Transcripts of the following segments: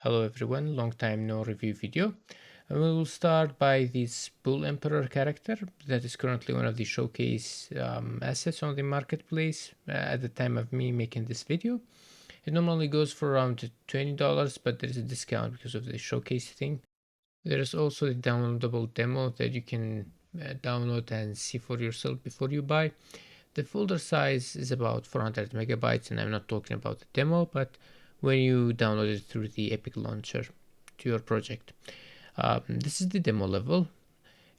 Hello everyone, long time no review video. And we will start by this Bull Emperor character that is currently one of the showcase assets on the marketplace at the time of me making this video. It normally goes for around $20, but there is a discount because of the showcase thing. There is also the downloadable demo that you can download and see for yourself before you buy. The folder size is about 400 megabytes, and I'm not talking about the demo, but when you download it through the Epic Launcher to your project. This is the demo level.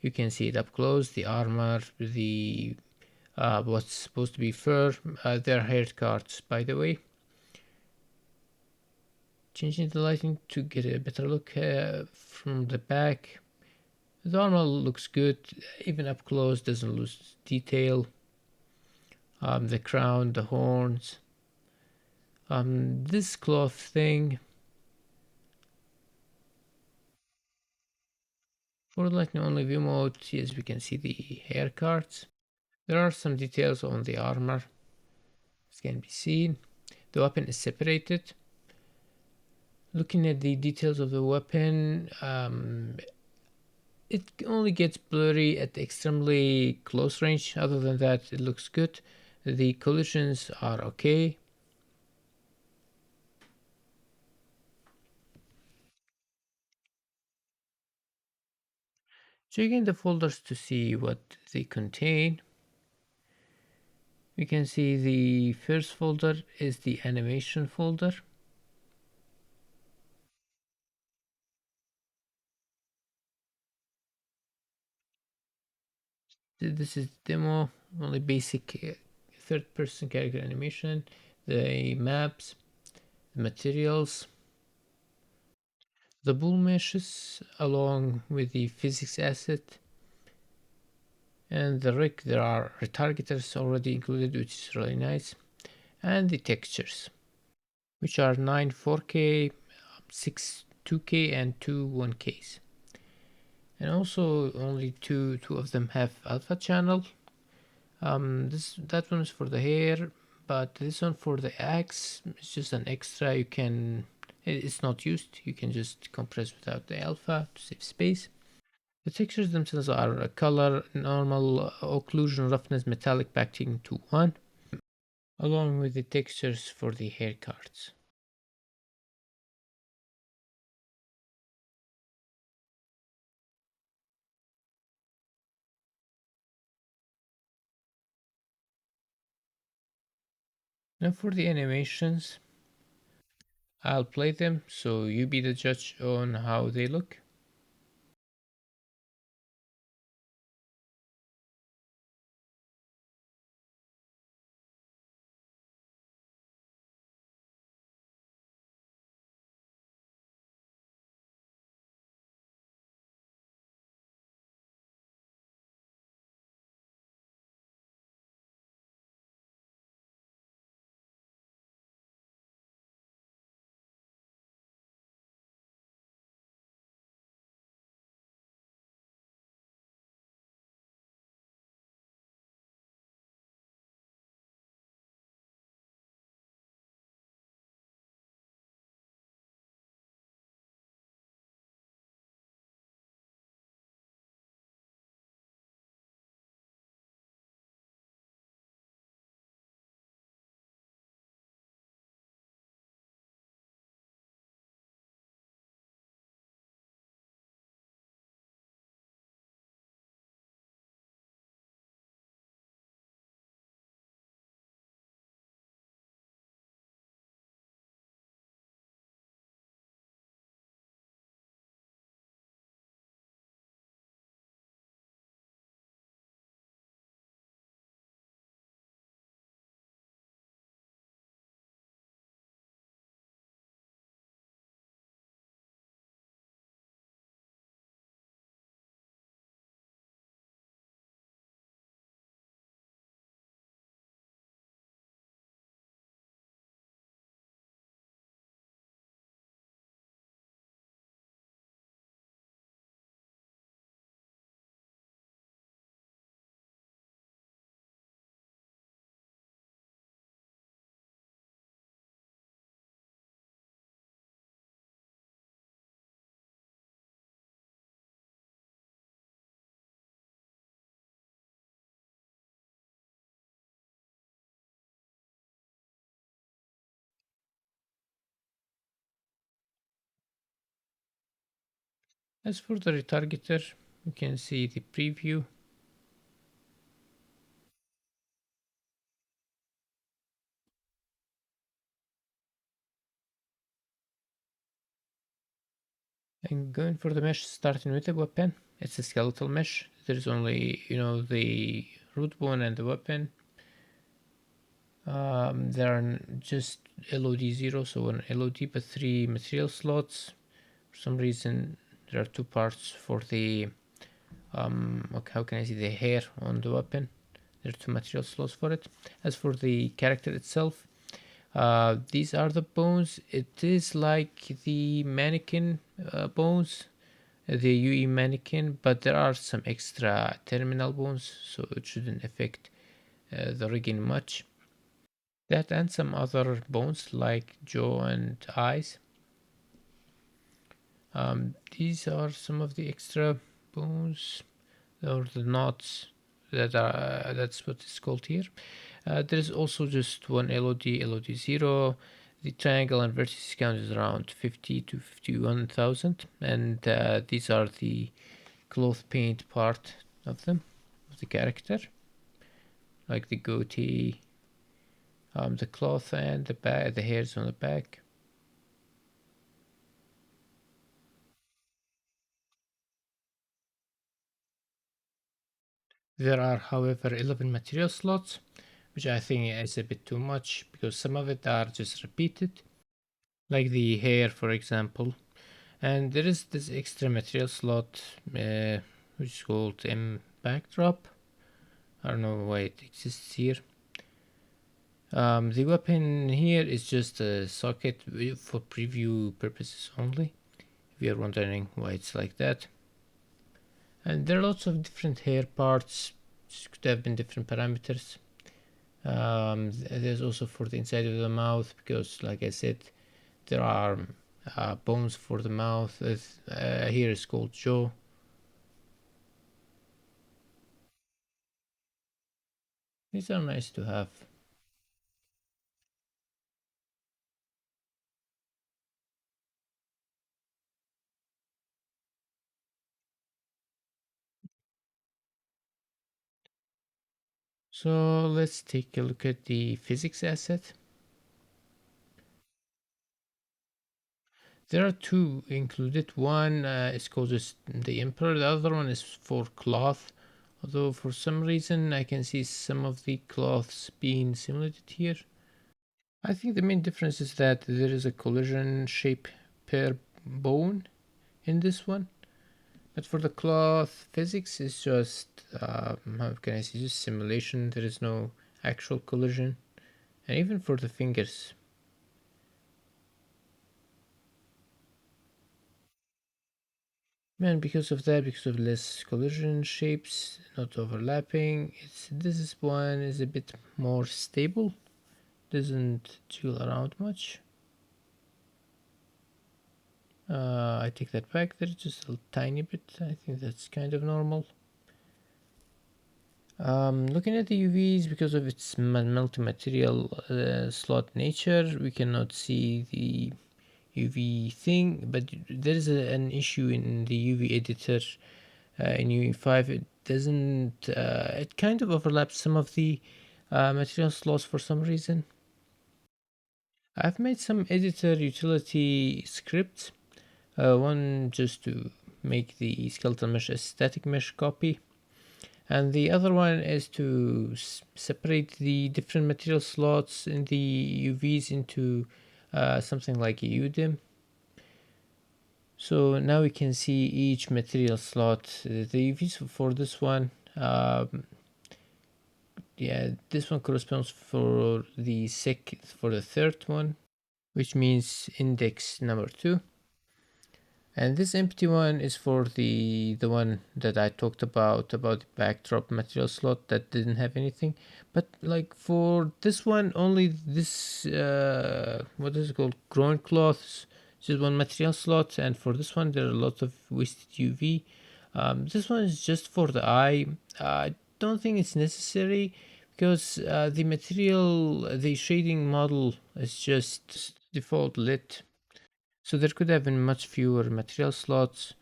You can see it up close, the armor, the what's supposed to be fur. They're hair cards, by the way. Changing the lighting to get a better look from the back. The armor looks good, even up close, doesn't lose detail. The crown, the horns. This cloth thing. For lightning only view mode, yes, we can see the hair cards. There are some details on the armor, as can be seen. The weapon is separated. Looking at the details of the weapon, it only gets blurry at extremely close range. Other than that, it looks good. The collisions are okay. Checking the folders to see what they contain. We can see the first folder is the animation folder. This is demo, only basic third person character animation, the maps, the materials, the bull meshes along with the physics asset, and the rig. There are retargeters already included, which is really nice, and the textures, which are 9 4K, 6 2K, and 2 1Ks. And also only two of them have alpha channel. That one is for the hair, but this one for the axe is just an extra. It's not used. You can just compress without the alpha to save space. The textures themselves are color, normal, occlusion, roughness, metallic, packaging to 1, along with the textures for the hair cards. Now for the animations, I'll play them so you be the judge on how they look. As for the retargeter, you can see the preview. And going for the mesh, starting with the weapon, it's a skeletal mesh. There's only, the root bone and the weapon. There are just LOD 0, so an LOD but 3 material slots. For some reason, there are two parts for the, how can I say, the hair on the weapon. There are two material slots for it. As for the character itself, these are the bones. It is like the mannequin bones, the UE mannequin, but there are some extra terminal bones, so it shouldn't affect the rigging much. That and some other bones like jaw and eyes. These are some of the extra bones or the knots that's what it's called here. There is also just one LOD 0. The triangle and vertices count is around 50 to 51,000, and these are the cloth paint part of them, of the character, like the goatee, the cloth and the back, the hairs on the back. There are, however, 11 material slots, which I think is a bit too much because some of it are just repeated, like the hair, for example. And there is this extra material slot, which is called M backdrop. I don't know why it exists here. The weapon here is just a socket for preview purposes only, if you're wondering why it's like that. And there are lots of different hair parts, which could have been different parameters. There's also for the inside of the mouth, because like I said, there are bones for the mouth. Here is called jaw. These are nice to have. So let's take a look at the physics asset. There are two included. One is called just the Emperor. The other one is for cloth. Although for some reason I can see some of the cloths being simulated here. I think the main difference is that there is a collision shape per bone in this one. But for the cloth, physics is just, how can I say, just simulation. There is no actual collision. And even for the fingers. Man, because of that, because of less collision shapes, not overlapping, this one is a bit more stable. Doesn't jiggle around much. I take that back there, just a tiny bit. I think that's kind of normal. Looking at the UVs, because of its multi-material slot nature, we cannot see the UV thing, but there is an issue in the UV editor in UE5. It doesn't, it kind of overlaps some of the material slots for some reason. I've made some editor utility scripts, one just to make the skeletal mesh a static mesh copy, and the other one is to separate the different material slots in the UVs into something like a UDIM. So now we can see each material slot. The UVs for this one, yeah, this one corresponds for the third one, which means index number 2. And this empty one is for the one that I talked about the backdrop material slot that didn't have anything. But like for this one, only this what is it called, groin cloths, just one material slot, and for this one there are a lot of wasted UV. This one is just for the eye. I don't think it's necessary because the material, the shading model is just default lit, so there could have been much fewer material slots.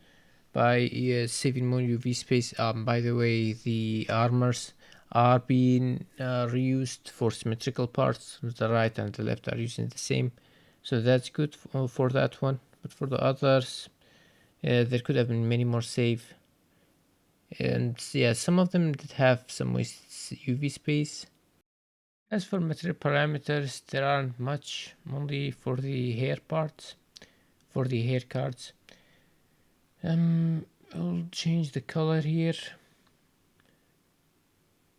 by saving more UV space. By the way, the armors are being reused for symmetrical parts. The right and the left are using the same, so that's good for that one. But for the others, there could have been many more save. And yeah, some of them did have some wasted UV space. As for material parameters, there aren't much, only for the hair parts, for the hair cards. I'll change the color here.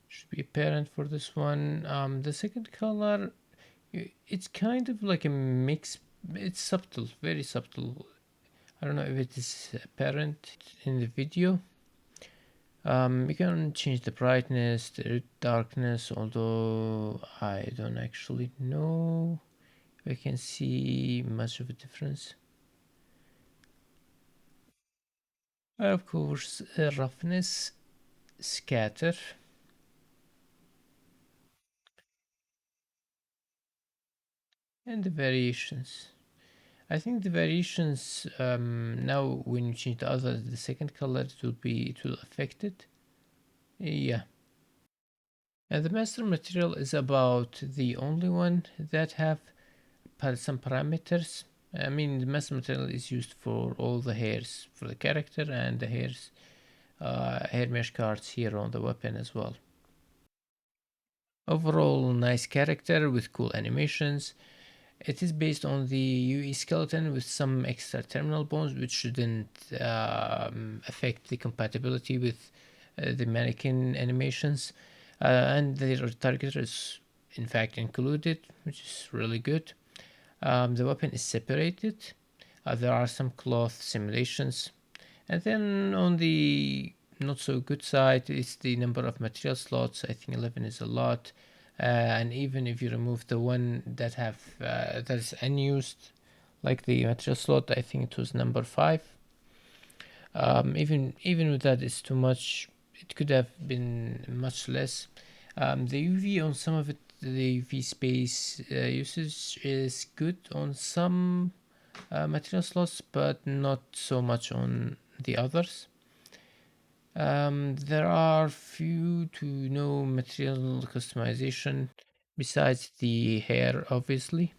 Should be apparent for this one. The second color, it's kind of like a mix. It's subtle, very subtle. I don't know if it is apparent in the video. You can change the brightness, the darkness, although I don't actually know if I can see much of a difference. Of course, roughness, scatter, and the variations. I think the variations now when you change the other, the second color, it will affect it. Yeah. And the master material is about the only one that have some parameters. I mean, the master material is used for all the hairs for the character and the hair mesh cards here on the weapon as well. Overall, nice character with cool animations. It is based on the UE skeleton with some extra terminal bones, which shouldn't affect the compatibility with the mannequin animations. And the Retargeter is in fact included, which is really good. The weapon is separated. There are some cloth simulations. And then on the not so good side is the number of material slots. I think 11 is a lot. And even if you remove the one that is unused, like the material slot, I think it was number 5. Even with that, it's too much. It could have been much less. The UV on some of it, the UV space usage is good on some material slots, but not so much on the others. There are few to no material customization besides the hair, obviously.